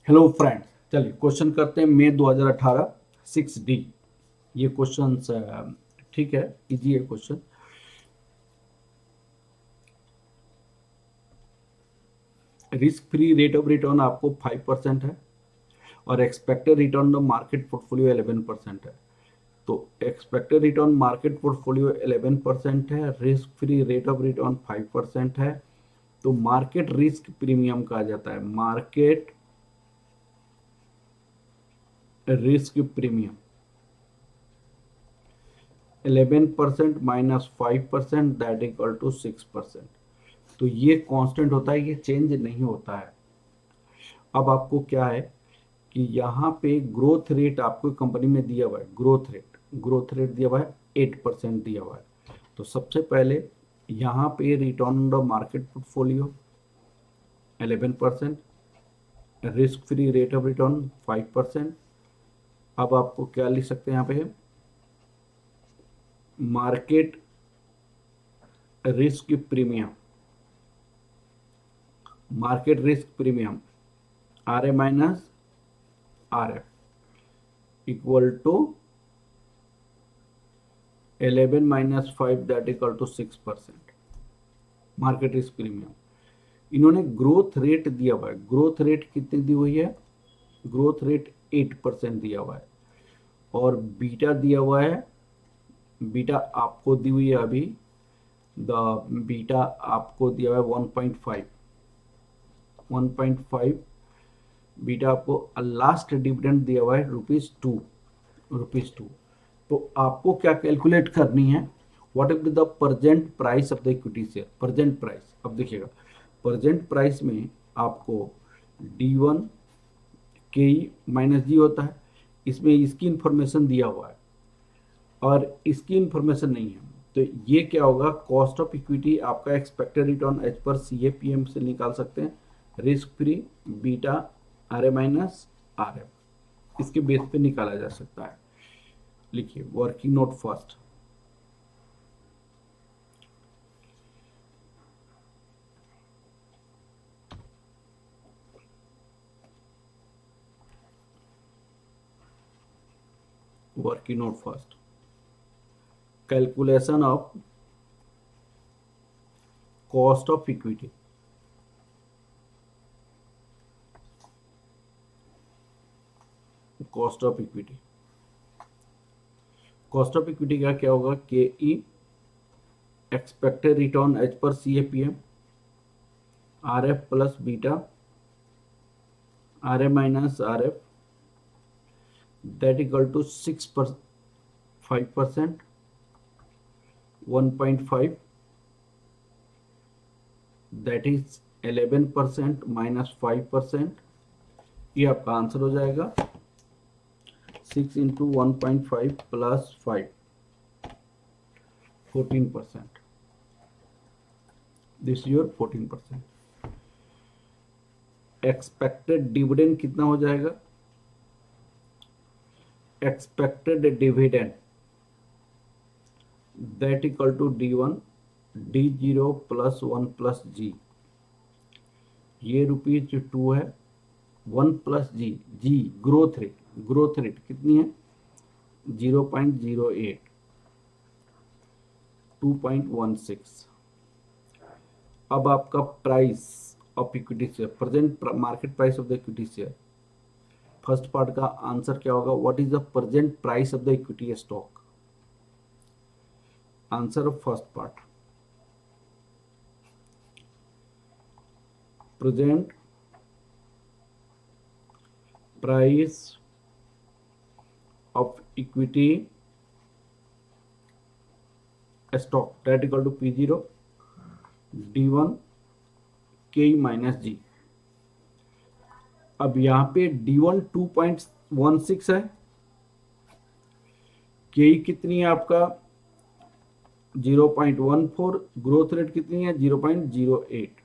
Hello friends, चलिए question करते हैं। मई 2018 6D। ये क्वेश्चन ठीक है, इजी है question. Risk free rate of return आपको 5% है और expected return of market portfolio 11% है। तो एक्सपेक्टेड रिटर्न मार्केट पोर्टफोलियो 11% है, risk free rate of return 5% है। तो मार्केट रिस्क प्रीमियम कहा जाता है, market risk premium 11% minus 5% that equal to 6%। तो ये कांस्टेंट होता है, ये चेंज नहीं होता है। अब आपको क्या है कि यहाँ पे ग्रोथ रेट आपको कंपनी में दिया हुआ है, ग्रोथ रेट दिया हुआ है 8% दिया हुआ है। तो सबसे पहले यहाँ पे return on market portfolio 11%, risk free rate of return 5%। अब आपको क्या लिख सकते हैं यहाँ पे, market risk premium, market risk premium R A minus R F equal to 11 minus 5 that equal to 6%। Market risk premium इन्होंने ग्रोथ रेट दिया हुआ है, ग्रोथ रेट कितनी दी हुई है, ग्रोथ रेट 8% दिया हुआ है। और बीटा दिया हुआ है, बीटा आपको दी हुई है अभी, द बीटा आपको दिया हुआ है 1.5 बीटा आपको लास्ट डिविडेंड दिया हुआ है रुपीज टू। तो आपको क्या कैलकुलेट करनी है, what is the present price of the equity share, present price. अब देखिएगा प्रेजेंट प्राइस में आपको D1 KE माइनस जी होता है, इसमें इसकी इंफॉर्मेशन दिया हुआ है और इसकी इंफॉर्मेशन नहीं है। तो ये क्या होगा, कॉस्ट ऑफ इक्विटी आपका expected return as per CAPM से निकाल सकते हैं, risk free beta RA minus RF, इसके बेस पे निकाला जा सकता है। लिखिए working note first. Working note first, calculation of cost of equity. Cost of equity, cost of equity का क्या होगा, KE expected return as per CAPM RF plus beta RA minus RF that equal to 5%, 1.5 that is 11% minus 5%। ये आपका answer हो जाएगा 6 into 1.5 plus 5, 14%। This your 14%। Expected dividend कितना हो जाएगा, expected dividend that equal to D1 D0 plus 1 plus G, ये ₹2 है, 1 plus G growth rate, growth rate कितनी है 0.08, 2.16। अब आपका price of equity share, present market price of the equity share, first part का आंसर क्या होगा, what is the present price of the equity stock. Answer of first part, present price of equity stock that equal to P0 D1 KE minus G. अब यहाँ पे D1 2.16 है, KE कितनी है आपका 0.14, ग्रोथ रेट कितनी है 0.08,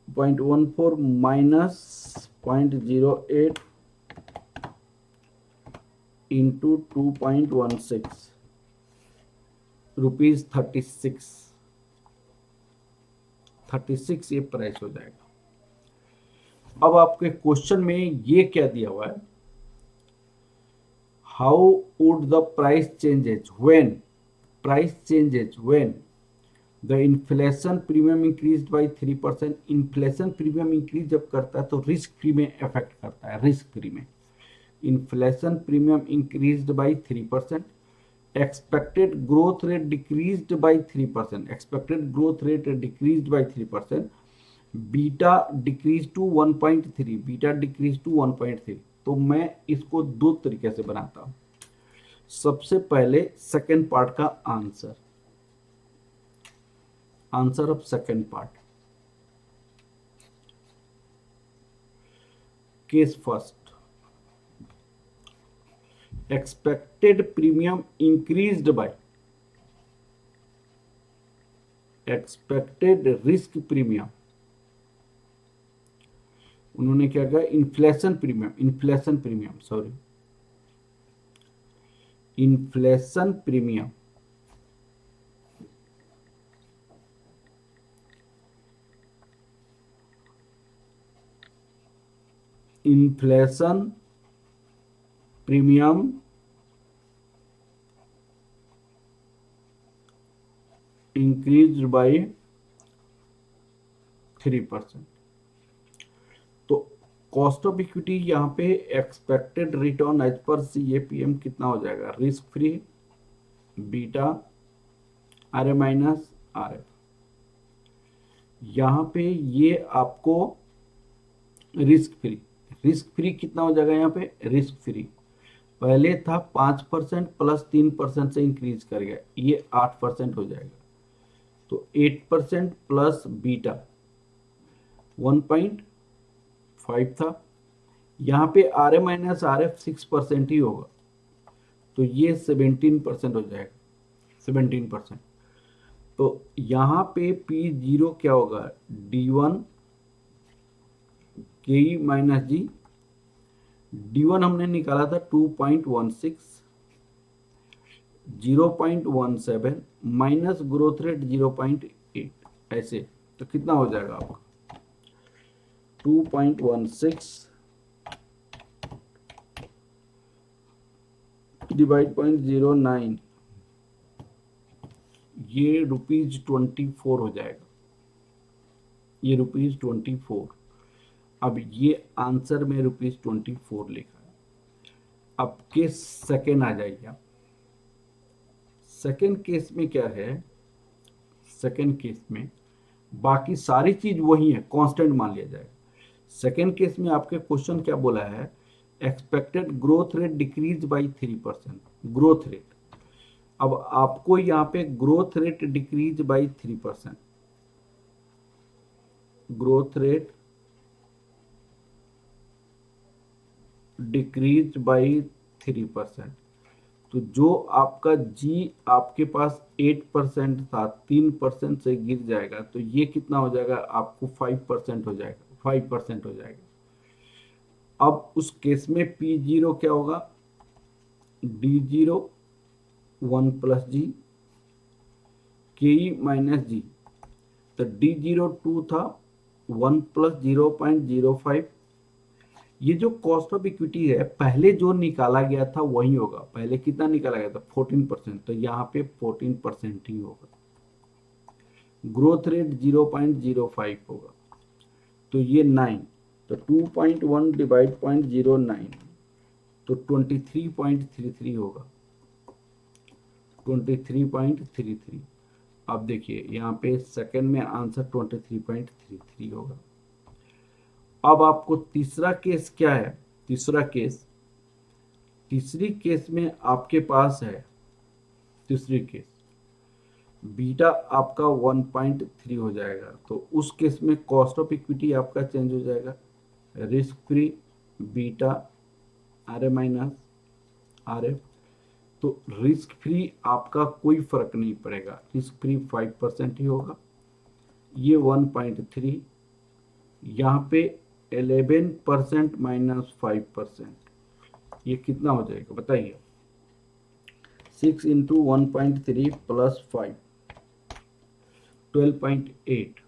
.14 माइनस 0.08 इंटू 2.16, ₹36। 36 ये प्राइस हो जाएगा। अब आपके क्वेश्चन में ये क्या दिया हुआ है, how would the price changes when, price changes when the inflation premium increase by 3%। Inflation premium increase जब करता है तो रिस्क फ्री में इफेक्ट करता है, रिस्क फ्री में inflation premium increased by 3%, expected growth rate decreased by 3%, expected growth rate decreased by 3%, beta decrease to 1.3, beta decrease to 1.3। तो मैं इसको दो तरीके से बनाता हूं। सबसे पहले सेकेंड पार्ट का answer, answer of second part, case first, expected premium increased by, expected risk premium, उन्होंने क्या कहा, inflation premium, inflation premium sorry, inflation premium inflation premium increase by 3%। तो कॉस्ट ऑफ इक्विटी यहाँ पे expected return as per CAPM कितना हो जाएगा, risk free beta R A minus R F. यहाँ पे ये आपको रिस्क फ्री, रिस्क फ्री कितना हो जाएगा, यहाँ पे रिस्क फ्री पहले था 5% प्लस 3% से इंक्रीज कर गया, ये 8% हो जाएगा। तो 8% प्लस बीटा 1.5 था, यहाँ पे R A minus R F 6% ही होगा, तो ये 17% हो जाएगा, 17%। तो यहाँ पे P0 क्या होगा, D1 के माइनस जी, D1 हमने निकाला था 2.16, 0.17 माइनस ग्रोथ रेट 0.8, ऐसे तो कितना हो जाएगा आपका 2.16 डिवाइड 0.09, ये ₹24 हो जाएगा, ये ₹24। अब ये आंसर में ₹24 लिखा है। अब केस सेकेंड आ जाइए आप। सेकेंड केस में क्या है, सेकेंड केस में बाकी सारी चीज वही है, कांस्टेंट मान लिया जाएगा। सेकेंड केस में आपके क्वेश्चन क्या बोला है, expected growth rate decrease by 3%, growth rate. अब आपको यहाँ पे growth rate decrease by 3%, growth rate decrease by 3%। तो जो आपका जी आपके पास 8% था, 3% से गिर जाएगा, तो ये कितना हो जाएगा आपको 5% हो जाएगा, 5% हो जाएगा। अब उस केस में P0 क्या होगा, D0 1 प्लस जी के माइनस जी, तो D0 2 था, 1 प्लस 0.05। ये जो कॉस्ट ऑफ इक्विटी है पहले जो निकाला गया था वही होगा, पहले कितना निकाला गया था 14%, तो यहाँ पे 14% ही होगा। ग्रोथ रेट 0.05 होगा, तो ये 9, तो 2.1 डिवाइड 0.09, तो 23.33 होगा, 23.33। अब देखिए यहाँ पे सेकंड में आंसर 23.33 होगा। अब आपको तीसरा केस क्या है, तीसरा केस, तीसरी केस में आपके पास है, तीसरी केस बीटा आपका 1.3 हो जाएगा, तो उस केस में कॉस्ट ऑफ इक्विटी आपका चेंज हो जाएगा, risk free beta R A minus R F. तो रिस्क फ्री आपका कोई फर्क नहीं पड़ेगा, रिस्क फ्री 5% ही होगा, ये 1.3, यहाँ पे 11% माइनस 5%, ये कितना हो जाएगा बताइए, 6 इंटू 1.3 प्लस 5, 12.8,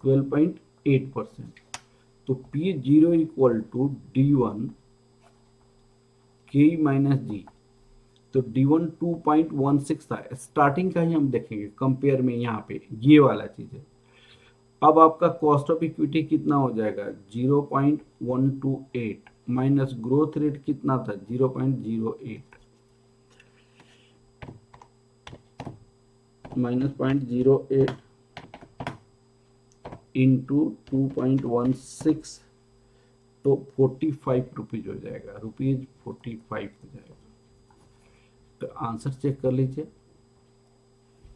12.8%। तो P0 इक्वल टू D1 के माइनस जी। तो D1 2.16 था, स्टार्टिंग का ही हम देखेंगे कंपेयर में, यहाँ पे ये वाला चीज है। अब आपका कॉस्ट ऑफ इक्विटी कितना हो जाएगा 0.128 माइनस ग्रोथ रेट कितना था 0.08 माइनस 0.08 इंटू 2.16, तो 45 रुपीज हो जाएगा, रुपीज 45 हो जाएगा। तो आंसर चेक कर लीजिए,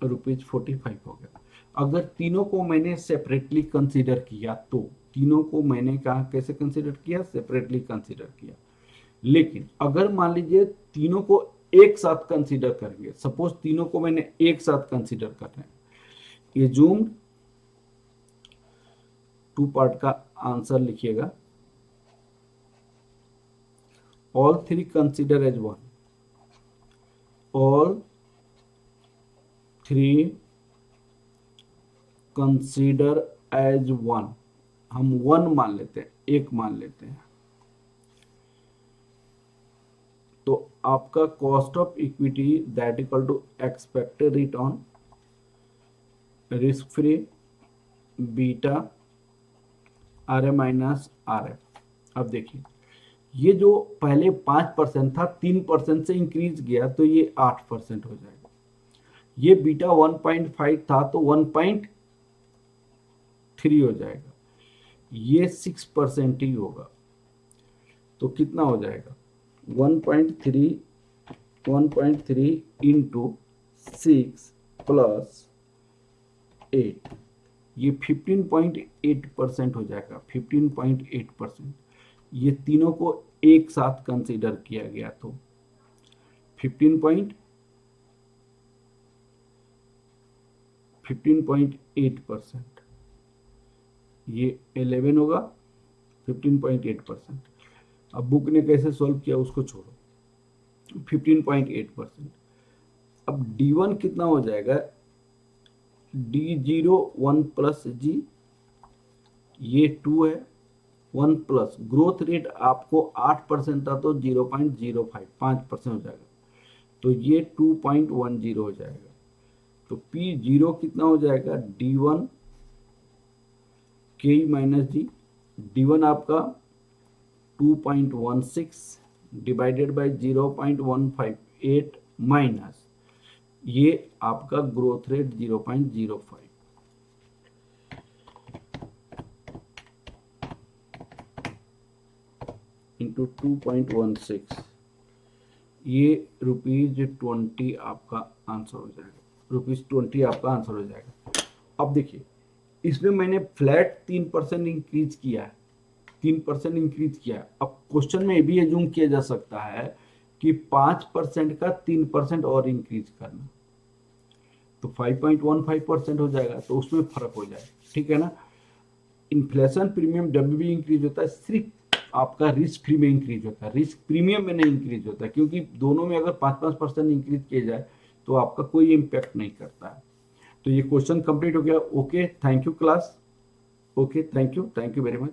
रुपीज 45 हो गया। अगर तीनों को मैंने सेपरेटली कंसीडर किया तो तीनों को मैंने कहा कैसे कंसीडर किया, सेपरेटली कंसीडर किया। लेकिन अगर मान लीजिए तीनों को एक साथ कंसीडर करेंगे, सपोज तीनों को मैंने एक साथ कंसीडर कर रहे हैं, एज्यूम्ड टू पार्ट का आंसर लिखिएगा, all three consider as one, all three consider as one, हम वन मान लेते हैं, एक मान लेते हैं। तो आपका cost of equity that equal to expected return risk free beta R A minus R F. अब देखिए ये जो पहले 5% था 3% से इंक्रीज गया तो ये 8% हो जाएगा। ये बीटा 1.5 था तो 1.3 हो जाएगा, ये 6% ही होगा। तो कितना हो जाएगा 1.3 इंटू 6 प्लस 8, ये 15.8% हो जाएगा, 15.8%। ये तीनों को एक साथ कंसीडर किया गया तो 15.8%, ये 11 होगा, 15.8%। अब बुक ने कैसे सॉल्व किया उसको छोड़ो, 15.8%। अब D1 कितना हो जाएगा D0 1 प्लस जी, ये 2 है, 1 प्लस ग्रोथ रेट आपको 8% था तो 0.05 5% हो जाएगा, तो ये 2.10 हो जाएगा। तो P0 कितना हो जाएगा D1 के माइनस जी, D1 आपका 2.16 डिवाइडेड बाय 0.158 माइनस ये आपका ग्रोथ रेट 0.05 इंटू 2.16, ये ₹20 आपका आंसर हो जाएगा, ₹20 आपका आंसर हो जाएगा। अब देखिए इसमें मैंने फ्लैट 3% इंक्रीज किया है, 3% इंक्रीज किया है। अब क्वेश्चन में ये भी एज्यूम किया जा सकता है कि 5% का 3% और इंक्रीज करना, तो 5.15% हो जाएगा, तो उसमें फर्क हो जाएगा, ठीक है ना। इन्फ्लेशन प्रीमियम जब भी इंक्रीज होता है सिर्फ आपका रिस्क फ्री में इंक्रीज होता है, रिस्क प्रीमियम में नहीं इंक्रीज होता है, क्योंकि दोनों में अगर 5-5% इंक्रीज किया जाए तो आपका कोई इम्पैक्ट नहीं करता है। तो ये क्वेश्चन कंप्लीट हो गया। Okay, thank you class. Okay, thank you very much.